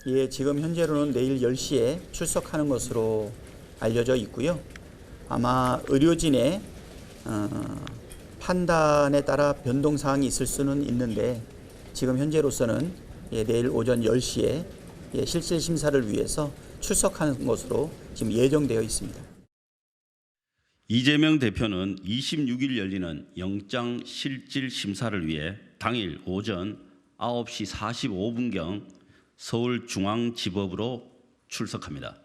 예, 지금 현재로는 내일 10시에 출석하는 것으로 알려져 있고요. 아마 의료진의 판단에 따라 변동사항이 있을 수는 있는데 지금 현재로서는 내일 오전 10시에 실질 심사를 위해서 출석하는 것으로 지금 예정되어 있습니다. 이재명 대표는 26일 열리는 영장 실질 심사를 위해 당일 오전 9시 45분경 서울중앙지법으로 출석합니다.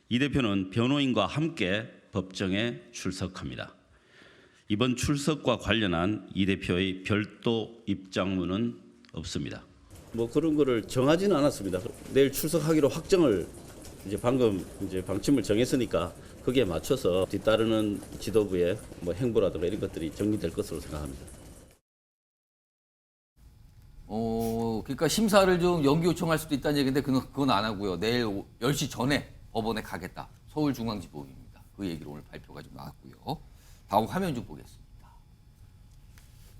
이 대표는 변호인과 함께 법정에 출석합니다. 이번 출석과 관련한 이 대표의 별도 입장문은 없습니다. 뭐 그런 거를 정하지는 않았습니다. 내일 출석하기로 확정을 방금 방침을 정했으니까 거기에 맞춰서 뒤따르는 지도부의 뭐 행보라든가 이런 것들이 정리될 것으로 생각합니다. 그러니까 심사를 좀 연기 요청할 수도 있다는 얘기인데 그건 안 하고요. 내일 10시 전에 법원에 가겠다. 서울중앙지법입니다. 그 얘기를 오늘 발표가 좀 나왔고요. 다음 화면 좀 보겠습니다.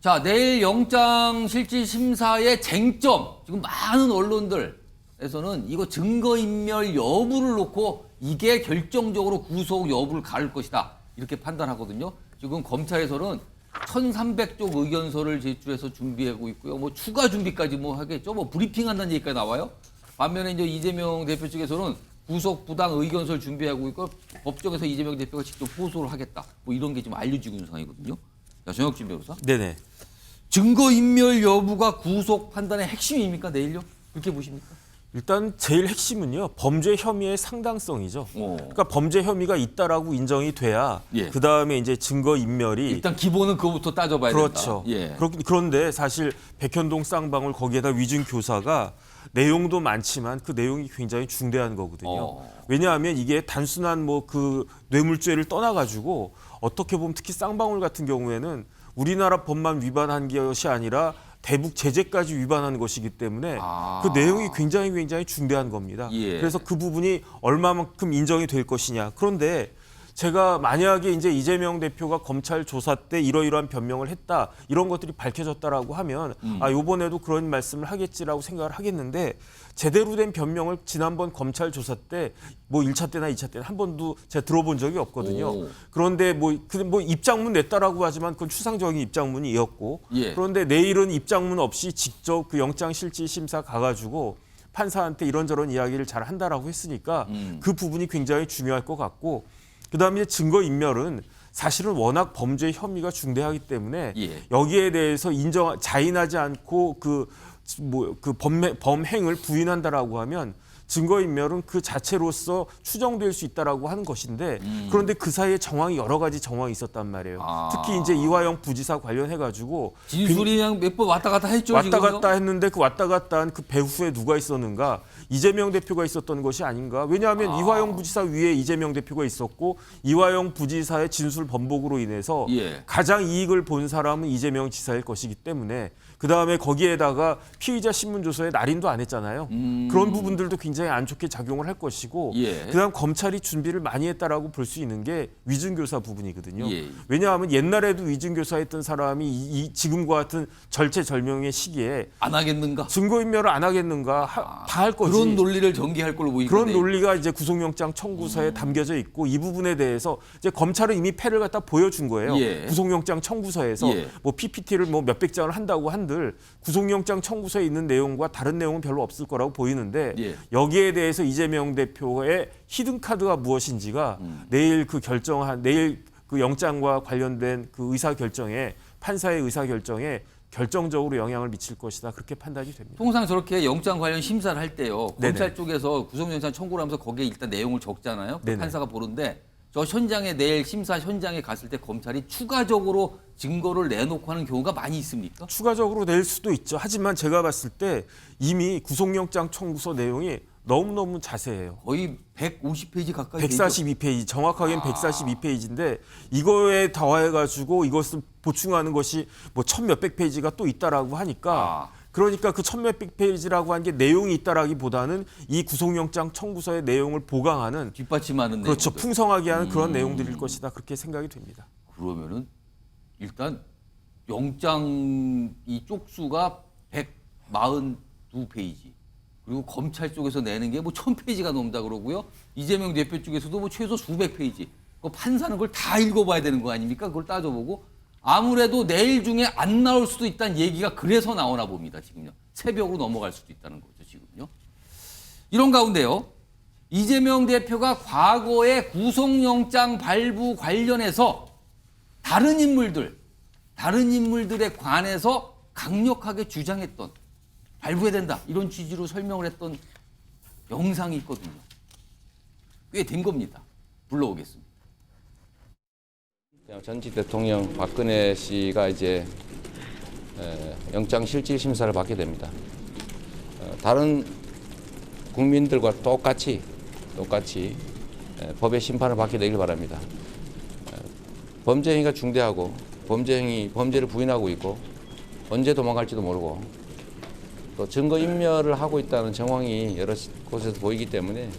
자, 내일 영장 실질 심사의 쟁점. 지금 많은 언론들에서는 이거 증거인멸 여부를 놓고 이게 결정적으로 구속 여부를 가를 것이다. 이렇게 판단하거든요. 지금 검찰에서는 1,300쪽 의견서를 제출해서 준비하고 있고요. 뭐 추가 준비까지 뭐 하겠죠. 뭐 브리핑한다는 얘기가 나와요. 반면에 이제 이재명 대표 측에서는 구속 부당 의견서를 준비하고 있고 법정에서 이재명 대표가 직접 호소를 하겠다. 뭐 이런 게 좀 알려지고 있는 상황이거든요. 자, 정혁진 변호사. 네네. 증거인멸 여부가 구속 판단의 핵심입니까? 내일요? 그렇게 보십니까? 일단 제일 핵심은요. 범죄 혐의의 상당성이죠. 그러니까 범죄 혐의가 있다라고 인정이 돼야 예. 그다음에 이제 증거 인멸이 일단 기본은 그거부터 따져봐야 그렇죠. 된다. 예. 그런데 사실 백현동 쌍방울 거기에다 위증 교사가 내용도 많지만 그 내용이 굉장히 중대한 거거든요. 왜냐하면 이게 단순한 뭐 그 뇌물죄를 떠나가지고 어떻게 보면 특히 쌍방울 같은 경우에는 우리나라 법만 위반한 것이 아니라 대북 제재까지 위반한 것이기 때문에 그 내용이 굉장히 중대한 겁니다. 예. 그래서 그 부분이 얼마만큼 인정이 될 것이냐. 그런데 제가 만약에 이제 이재명 대표가 검찰 조사 때 이러이러한 변명을 했다 이런 것들이 밝혀졌다라고 하면 이번에도 그런 말씀을 하겠지라고 생각을 하겠는데 제대로 된 변명을 지난번 검찰 조사 때 뭐 1차 때나 2차 때는 한 번도 제가 들어본 적이 없거든요. 그런데 뭐 입장문 냈다라고 하지만 그건 추상적인 입장문이었고 예. 그런데 내일은 입장문 없이 직접 그 영장 실질 심사 가가지고 판사한테 이런저런 이야기를 잘 한다라고 했으니까 그 부분이 굉장히 중요할 것 같고 그다음에 증거인멸은 사실은 워낙 범죄 혐의가 중대하기 때문에 예. 여기에 대해서 자인하지 않고 범행을 부인한다라고 하면 증거인멸은 그 자체로서 추정될 수 있다라고 하는 것인데 그런데 그 사이에 여러 가지 정황이 있었단 말이에요. 특히 이제 이화영 부지사 관련해 가지고 진술이 그냥 몇 번 왔다 갔다 했죠. 왔다 갔다 했는데 그 왔다 갔다 한 그 배후에 누가 있었는가? 이재명 대표가 있었던 것이 아닌가? 왜냐하면 이화영 부지사 위에 이재명 대표가 있었고 이화영 부지사의 진술 번복으로 인해서 예. 가장 이익을 본 사람은 이재명 지사일 것이기 때문에 그다음에 거기에다가 피의자 신문조서에 날인도 안 했잖아요. 그런 부분들도 굉장히 안 좋게 작용을 할 것이고 예. 그다음 검찰이 준비를 많이 했다라고 볼 수 있는 게 위증교사 부분이거든요. 예. 왜냐하면 옛날에도 위증교사했던 사람이 지금과 같은 절체절명의 시기에 안 하겠는가? 증거인멸을 안 하겠는가 다 할 거지. 그런 논리를 전개할 걸로 보이는데. 그런 논리가 이제 구속영장 청구서에 담겨져 있고 이 부분에 대해서 이제 검찰은 이미 패를 갖다 보여준 거예요. 예. 구속영장 청구서에서 예. 뭐 PPT를 뭐 몇백 장을 한다고 한들 구속영장 청구서에 있는 내용과 다른 내용은 별로 없을 거라고 보이는데 예. 여기에 대해서 이재명 대표의 히든 카드가 무엇인지가 내일 그 영장과 관련된 그 의사 결정에 판사의 의사 결정에 결정적으로 영향을 미칠 것이다. 그렇게 판단이 됩니다. 통상 저렇게 영장 관련 심사를 할 때요. 네네. 검찰 쪽에서 구속영장 청구를 하면서 거기에 일단 내용을 적잖아요. 그 네네. 판사가 보는데 저 현장에 내일 심사 현장에 갔을 때 검찰이 추가적으로 증거를 내놓고 하는 경우가 많이 있습니까? 추가적으로 낼 수도 있죠. 하지만 제가 봤을 때 이미 구속영장 청구서 내용이 너무너무 자세해요. 거의 150페이지 가까이 142페이지, 정확하게는 142페이지인데 이거에 더해가지고 이것을 보충하는 것이 뭐 1000몇백 페이지가 또 있다라고 하니까 그러니까 그 1000몇백 페이지라고 한 게 내용이 있다라기보다는 이 구속영장 청구서의 내용을 보강하는 뒷받침하는 그렇죠. 내용들. 풍성하게 하는 그런 내용들일 것이다. 그렇게 생각이 됩니다. 그러면은 일단 영장 이 쪽수가 142페이지. 그리고 검찰 쪽에서 내는 게 뭐 1000페이지가 넘다 그러고요. 이재명 대표 쪽에서도 뭐 최소 수백 페이지. 그 판사는 그걸 다 읽어봐야 되는 거 아닙니까? 그걸 따져보고 아무래도 내일 중에 안 나올 수도 있다는 얘기가 그래서 나오나 봅니다. 지금요. 새벽으로 넘어갈 수도 있다는 거죠. 지금요. 이런 가운데요. 이재명 대표가 과거에 구속영장 발부 관련해서 다른 인물들에 관해서 강력하게 주장했던 발부해야 된다 이런 취지로 설명을 했던 영상이 있거든요. 꽤 된 겁니다. 불러오겠습니다. 전직 대통령 박근혜 씨가 이제 영장 실질 심사를 받게 됩니다. 다른 국민들과 똑같이 법의 심판을 받게 되길 바랍니다. 범죄 행위가 중대하고 범죄를 부인하고 있고 언제 도망갈지도 모르고 또 증거 인멸을 하고 있다는 정황이 여러 곳에서 보이기 때문에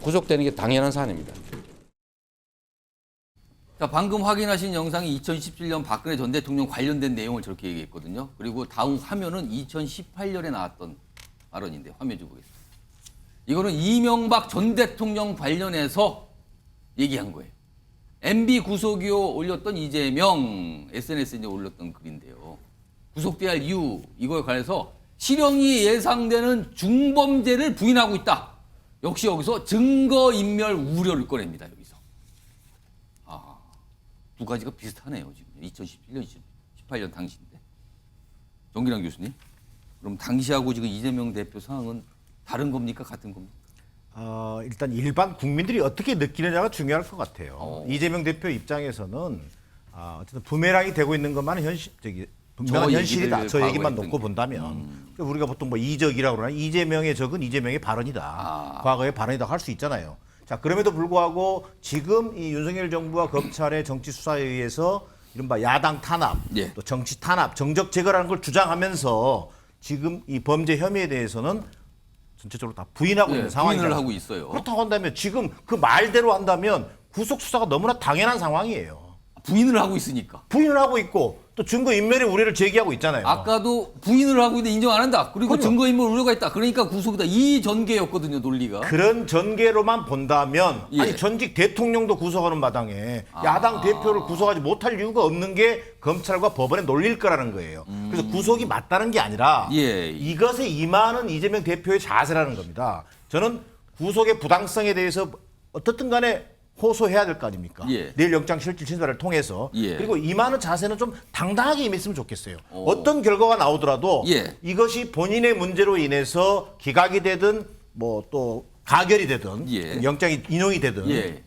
구속되는 게 당연한 사안입니다. 자, 방금 확인하신 영상이 2017년 박근혜 전 대통령 관련된 내용을 저렇게 얘기했거든요. 그리고 다음 화면은 2018년에 나왔던 발언인데 화면 좀 보겠습니다. 이거는 이명박 전 대통령 관련해서 얘기한 거예요. MB 구속이요 올렸던 이재명 SNS에 올렸던 글인데요. 구속돼야 할 이유 이거에 관해서 실형이 예상되는 중범죄를 부인하고 있다. 역시 여기서 증거인멸 우려를 꺼냅니다. 여기서. 두 가지가 비슷하네요. 지금 2017년, 18년 당시인데. 정기랑 교수님, 그럼 당시하고 지금 이재명 대표 상황은 다른 겁니까? 같은 겁니까? 일단 일반 국민들이 어떻게 느끼느냐가 중요할 것 같아요. 이재명 대표 입장에서는 어쨌든 부메랑이 되고 있는 것만은 분명한 현실이다. 저 얘기만 놓고 본다면 우리가 보통 뭐 이적이라고 그러나 이재명의 적은 이재명의 발언이다. 과거의 발언이다 할 수 있잖아요. 자, 그럼에도 불구하고 지금 이 윤석열 정부와 검찰의 정치 수사에 의해서 이른바 야당 탄압, 예. 또 정치 탄압, 정적 제거라는 걸 주장하면서 지금 이 범죄 혐의에 대해서는 전체적으로 다 부인하고 있는 상황이잖아요. 부인을 하고 있어요. 그렇다고 한다면 지금 그 말대로 한다면 구속 수사가 너무나 당연한 상황이에요. 부인을 하고 있으니까. 부인을 하고 있고 또 증거인멸의 우려를 제기하고 있잖아요. 아까도 부인을 하고 있는데 인정 안 한다. 그리고 그럼요. 증거인멸 우려가 있다. 그러니까 구속이다. 이 전개였거든요, 논리가. 그런 전개로만 본다면 예. 아니 전직 대통령도 구속하는 마당에 야당 대표를 구속하지 못할 이유가 없는 게 검찰과 법원의 논리일 거라는 거예요. 그래서 구속이 맞다는 게 아니라 예. 이것에 임하는 이재명 대표의 자세라는 겁니다. 저는 구속의 부당성에 대해서 어떻든 간에 호소해야 될 거 아닙니까? 예. 내일 영장 실질 심사를 통해서 예. 그리고 임하는 자세는 좀 당당하게 임했으면 좋겠어요. 어떤 결과가 나오더라도 예. 이것이 본인의 문제로 인해서 기각이 되든 뭐 또 가결이 되든 예. 영장이 인용이 되든 예.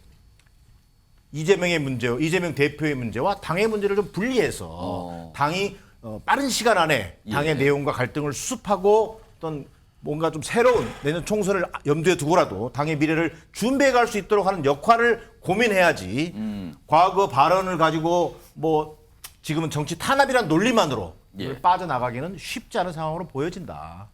이재명의 문제, 이재명 대표의 문제와 당의 문제를 좀 분리해서 당이 빠른 시간 안에 당의 예. 내용과 갈등을 수습하고 어떤 뭔가 좀 새로운 내년 총선을 염두에 두고라도 당의 미래를 준비해 갈 수 있도록 하는 역할을 고민해야지 과거 발언을 가지고 뭐 지금은 정치 탄압이란 논리만으로 예. 빠져나가기는 쉽지 않은 상황으로 보여진다.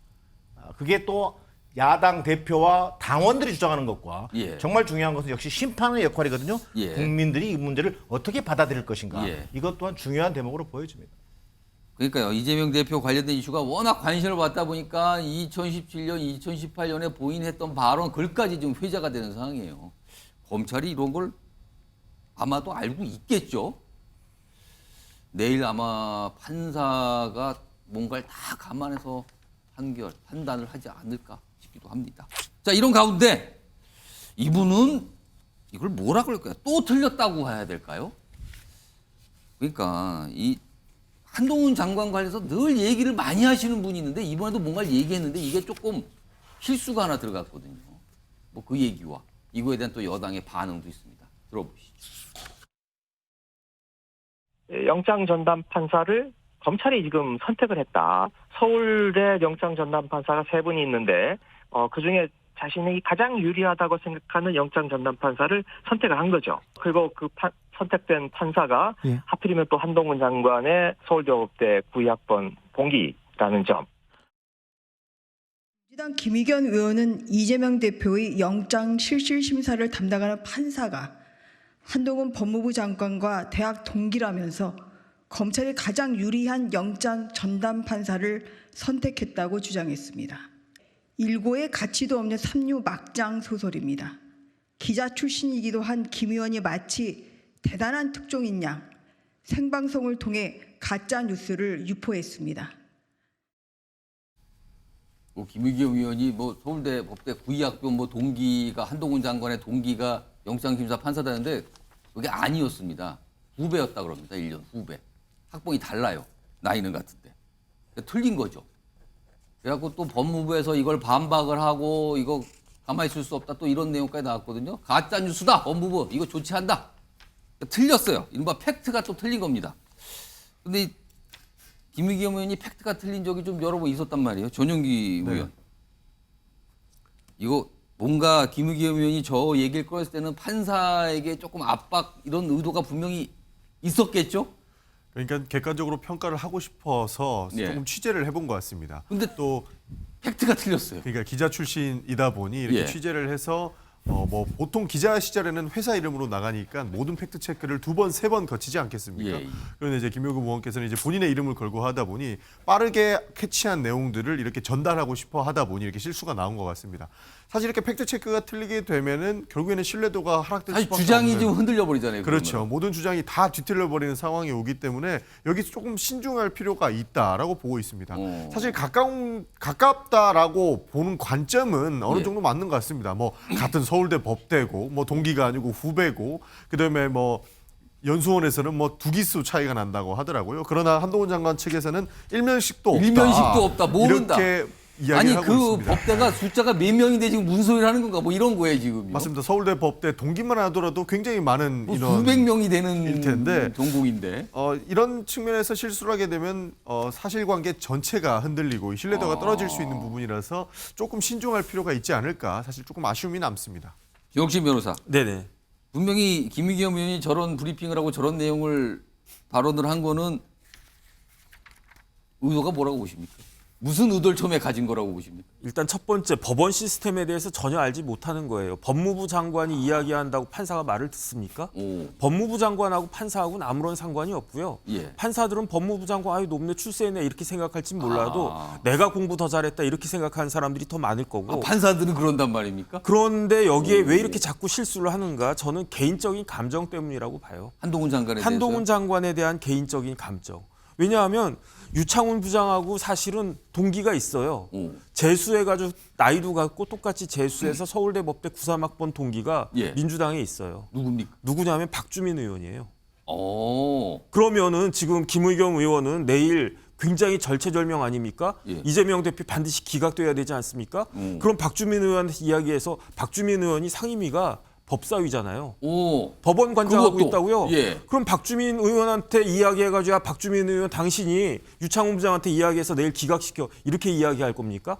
그게 또 야당 대표와 당원들이 주장하는 것과 예. 정말 중요한 것은 역시 심판의 역할이거든요. 예. 국민들이 이 문제를 어떻게 받아들일 것인가. 예. 이것 또한 중요한 대목으로 보여집니다. 그러니까요. 이재명 대표 관련된 이슈가 워낙 관심을 받다 보니까 2017년, 2018년에 부인했던 발언 글까지 지금 회자가 되는 상황이에요. 검찰이 이런 걸 아마도 알고 있겠죠. 내일 아마 판사가 뭔가를 다 감안해서 판단을 하지 않을까 싶기도 합니다. 자, 이런 가운데 이분은 이걸 뭐라 그럴까요? 또 틀렸다고 해야 될까요? 그러니까 이 한동훈 장관 관련해서 늘 얘기를 많이 하시는 분이 있는데 이번에도 뭔가를 얘기했는데 이게 조금 실수가 하나 들어갔거든요. 뭐 그 얘기와 이거에 대한 또 여당의 반응도 있습니다. 들어보시죠. 영장 전담 판사를 검찰이 지금 선택을 했다. 서울대 영장 전담 판사가 3분이 있는데 그중에 자신이 가장 유리하다고 생각하는 영장 전담 판사를 선택을 한 거죠. 그리고 그 선택된 판사가 하필이면 또 한동훈 장관의 서울대법대 92학번 동기라는 점. 민주당 김의겸 의원은 이재명 대표의 영장 실질 심사를 담당하는 판사가 한동훈 법무부 장관과 대학 동기라면서 검찰이 가장 유리한 영장 전담 판사를 선택했다고 주장했습니다. 일고의 가치도 없는 삼류 막장 소설입니다. 기자 출신이기도 한 김 의원이 마치 대단한 특종인 양 생방송을 통해 가짜 뉴스를 유포했습니다. 김의겸 의원이 뭐 서울대 법대 구의학교 뭐 동기가 한동훈 장관의 동기가 영장심사 판사다는데 그게 아니었습니다. 후배였다 그럽니다. 1년 후배. 학번이 달라요. 나이는 같은데. 틀린 거죠. 그래갖고 또 법무부에서 이걸 반박을 하고 이거 가만히 있을 수 없다 또 이런 내용까지 나왔거든요. 가짜 뉴스다 법무부 이거 조치한다. 틀렸어요. 이른바 팩트가 또 틀린 겁니다. 근데 김의겸 의원이 팩트가 틀린 적이 좀 여러 번 있었단 말이에요. 전용기 의원. 이거 뭔가 김의겸 의원이 저 얘기를 꺼냈을 때는 판사에게 조금 압박 이런 의도가 분명히 있었겠죠? 그러니까 객관적으로 평가를 하고 싶어서 예. 조금 취재를 해본 것 같습니다. 근데 또 팩트가 틀렸어요. 그러니까 기자 출신이다 보니 이렇게 예. 취재를 해서 뭐 보통 기자 시절에는 회사 이름으로 나가니까 모든 팩트 체크를 2번, 3번 거치지 않겠습니까? 예. 그런데 이제 김효구 의원께서는 이제 본인의 이름을 걸고 하다 보니 빠르게 캐치한 내용들을 이렇게 전달하고 싶어 하다 보니 이렇게 실수가 나온 것 같습니다. 사실 이렇게 팩트 체크가 틀리게 되면은 결국에는 신뢰도가 하락될 사실 수밖에 주장이 없는. 좀 흔들려 버리잖아요. 그렇죠. 그러면. 모든 주장이 다 뒤틀려 버리는 상황이 오기 때문에 여기서 조금 신중할 필요가 있다라고 보고 있습니다. 사실 가깝다라고 보는 관점은 어느 예. 정도 맞는 것 같습니다. 뭐 같은 서울대 법대고 뭐 동기가 아니고 후배고 그다음에 뭐 연수원에서는 뭐 2기수 차이가 난다고 하더라고요. 그러나 한동훈 장관 측에서는 일면식도 없다. 일면식도 없다. 모른다. 이렇게 이야기를 아니 하고 그 있습니다. 법대가 숫자가 몇 명인데 지금 무슨 소리를 하는 건가 뭐 이런 거예요 지금. 맞습니다. 서울대 법대 동기만 하더라도 굉장히 많은 뭐 인원 수백 명이 되는 일 텐데. 전공인데. 이런 측면에서 실수를 하게 되면 사실관계 전체가 흔들리고 신뢰도가 떨어질 수 있는 부분이라서 조금 신중할 필요가 있지 않을까 사실 조금 아쉬움이 남습니다. 정신 변호사. 네네. 분명히 김의겸 의원이 저런 브리핑을 하고 저런 내용을 발언을 한 거는 의도가 뭐라고 보십니까? 무슨 의도를 처음에 가진 거라고 보십니까? 일단 첫 번째 법원 시스템에 대해서 전혀 알지 못하는 거예요. 법무부 장관이 이야기한다고 판사가 말을 듣습니까? 오. 법무부 장관하고 판사하고는 아무런 상관이 없고요. 예. 판사들은 법무부 장관 아유 높네 출세했네 이렇게 생각할지 몰라도 내가 공부 더 잘했다 이렇게 생각하는 사람들이 더 많을 거고. 판사들은 그런단 말입니까? 그런데 여기에 왜 이렇게 자꾸 실수를 하는가? 저는 개인적인 감정 때문이라고 봐요. 한동훈 장관에 한동훈 대해서. 장관에 대한 개인적인 감정. 왜냐하면 유창훈 부장하고 사실은 동기가 있어요. 재수해가지고 나이도 같고 똑같이 재수해서 서울대 법대 93학번 동기가 예. 민주당에 있어요. 누굽니까? 누구냐면 박주민 의원이에요. 오. 그러면은 지금 김의겸 의원은 내일 굉장히 절체절명 아닙니까? 예. 이재명 대표 반드시 기각돼야 되지 않습니까? 그럼 박주민 의원한테 이야기해서 박주민 의원이 상임위가 법사위잖아요. 오. 법원 관장하고 그것도. 있다고요? 예. 그럼 박주민 의원한테 이야기해가지고 박주민 의원 당신이 유창훈 부장한테 이야기해서 내일 기각시켜 이렇게 이야기할 겁니까?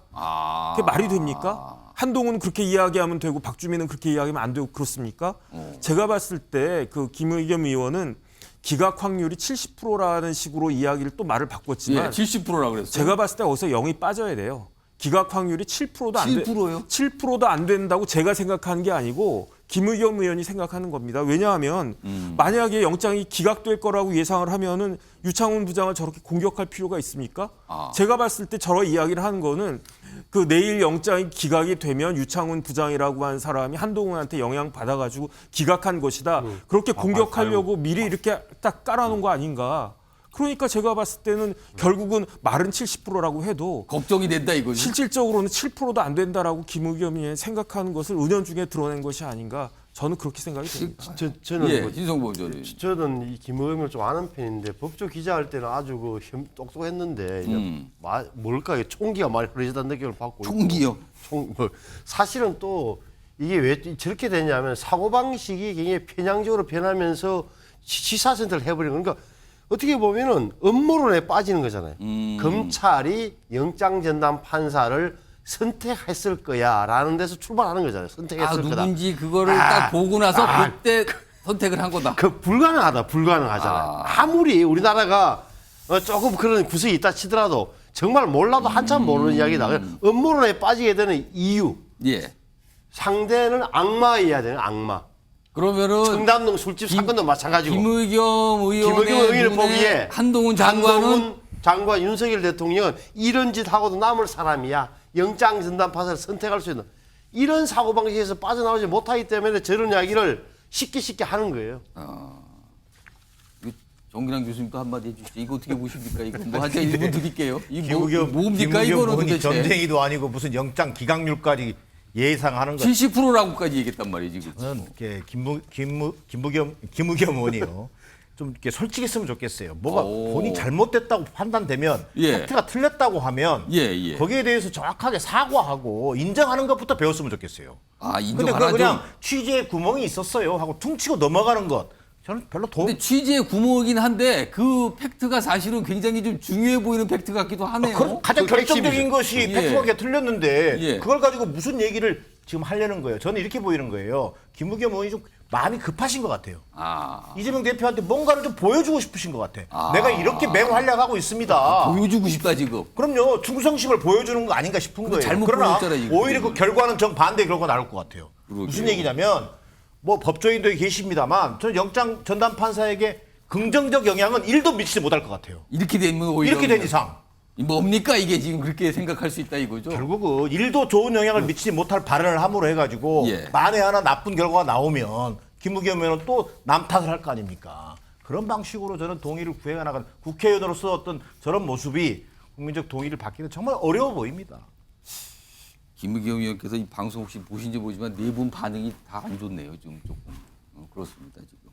그게 말이 됩니까? 한동훈은 그렇게 이야기하면 되고 박주민은 그렇게 이야기하면 안 되고 그렇습니까? 제가 봤을 때 그 김의겸 의원은 기각 확률이 70%라는 식으로 이야기를 또 말을 바꿨지만 예, 70%라 그랬어요. 제가 봤을 때 거기서 0이 빠져야 돼요. 기각 확률이 7%도 안 돼. 7%요? 7%도 안 된다고 제가 생각하는 게 아니고 김의겸 의원이 생각하는 겁니다. 왜냐하면 만약에 영장이 기각될 거라고 예상을 하면은 유창훈 부장을 저렇게 공격할 필요가 있습니까? 제가 봤을 때 저런 이야기를 하는 거는 그 내일 영장이 기각이 되면 유창훈 부장이라고 한 사람이 한동훈한테 영향 받아가지고 기각한 것이다. 그렇게 공격하려고 미리 이렇게 딱 깔아놓은 거 아닌가? 그러니까 제가 봤을 때는 결국은 말은 70%라고 해도 걱정이 된다 이거지. 실질적으로는 7%도 안 된다라고 김의겸이 생각하는 것을 은연중에 드러낸 것이 아닌가 저는 그렇게 생각이 됩니다. 저는 예, 뭐, 신성보 의원님. 저는 이 김의겸을 좀 아는 편인데 법조 기자할 때는 아주 그 똑똑했는데 이제 뭘까 총기가 많이 흐려지다는 느낌을 받고 총기요? 뭐 사실은 또 이게 왜 저렇게 되냐면 사고 방식이 굉장히 편향적으로 변하면서 시사센터를 해버리는 그러니까. 어떻게 보면은 음모론에 빠지는 거잖아요. 검찰이 영장전담 판사를 선택했을 거야라는 데서 출발하는 거잖아요. 선택했을 거다. 누군지 그거를 딱 보고 나서 그때 선택을 한 거다. 그 불가능하잖아요. 아무리 우리나라가 조금 그런 구석이 있다 치더라도 정말 몰라도 한참 모르는 이야기다. 음모론에 빠지게 되는 이유. 예. 상대는 악마여야 되는 악마. 그러면은 청담동 술집 사건도 마찬가지고. 김의겸 의원의 보기에 한동훈 장관 윤석열 대통령은 이런 짓 하고도 남을 사람이야. 영장 전담 판사를 선택할 수 있는 이런 사고방식에서 빠져나오지 못하기 때문에 저런 이야기를 쉽게 하는 거예요. 정기랑 교수님도 한마디 해주시죠. 이거 어떻게 보십니까? 이거 뭐 한자 1분 드릴게요. 이거 김우겸 뭡니까 이거는 의원이 도대체. 점쟁이도 아니고 무슨 영장 기각률까지 예상하는 거. 70%라고까지 얘기했단 말이지. 그치? 저는 이렇게 김우겸 의원이요. 좀 이렇게 솔직했으면 좋겠어요. 뭐가 본인이 잘못됐다고 판단되면 예. 팩트가 틀렸다고 하면 예. 거기에 대해서 정확하게 사과하고 인정하는 것부터 배웠으면 좋겠어요. 아, 근데 인정하나 그거 그냥 좀. 취재에 구멍이 있었어요 하고 퉁치고 넘어가는 것 저는 별로 도움. 근데 취재의 구멍이긴 한데 그 팩트가 사실은 굉장히 좀 중요해 보이는 팩트 같기도 하네요. 가장 그 결정적인 핵심이죠. 것이 예. 팩트가 틀렸는데 예. 그걸 가지고 무슨 얘기를 지금 하려는 거예요. 저는 이렇게 보이는 거예요. 김우겸 의원이 좀 마음이 급하신 것 같아요. 이재명 대표한테 뭔가를 좀 보여주고 싶으신 것 같아. 내가 이렇게 맹활약하고 있습니다. 보여주고 싶다 지금. 그럼요. 충성심을 보여주는 거 아닌가 싶은 거예요. 잘못 그러나 보였잖아요, 지금. 오히려 그 결과는 정반대 결과가 나올 것 같아요. 그러게요. 무슨 얘기냐면 뭐 법조인도 계십니다만 저는 영장 전담 판사에게 긍정적 영향은 1도 미치지 못할 것 같아요. 이렇게 되면 오히려 이렇게 된 이상. 뭡니까 이게 지금 그렇게 생각할 수 있다 이거죠. 결국은 일도 좋은 영향을 미치지 못할 발언을 함으로 해가지고 예. 만에 하나 나쁜 결과가 나오면 김우겸 의원은 또 남 탓을 할 거 아닙니까? 그런 방식으로 저는 동의를 구해가 나가는 국회의원으로서 어떤 저런 모습이 국민적 동의를 받기는 정말 어려워 보입니다. 김의겸 의원께서 이 방송 혹시 보신지 모르지만 네 분 반응이 다 안 좋네요. 지금 조금 그렇습니다 지금.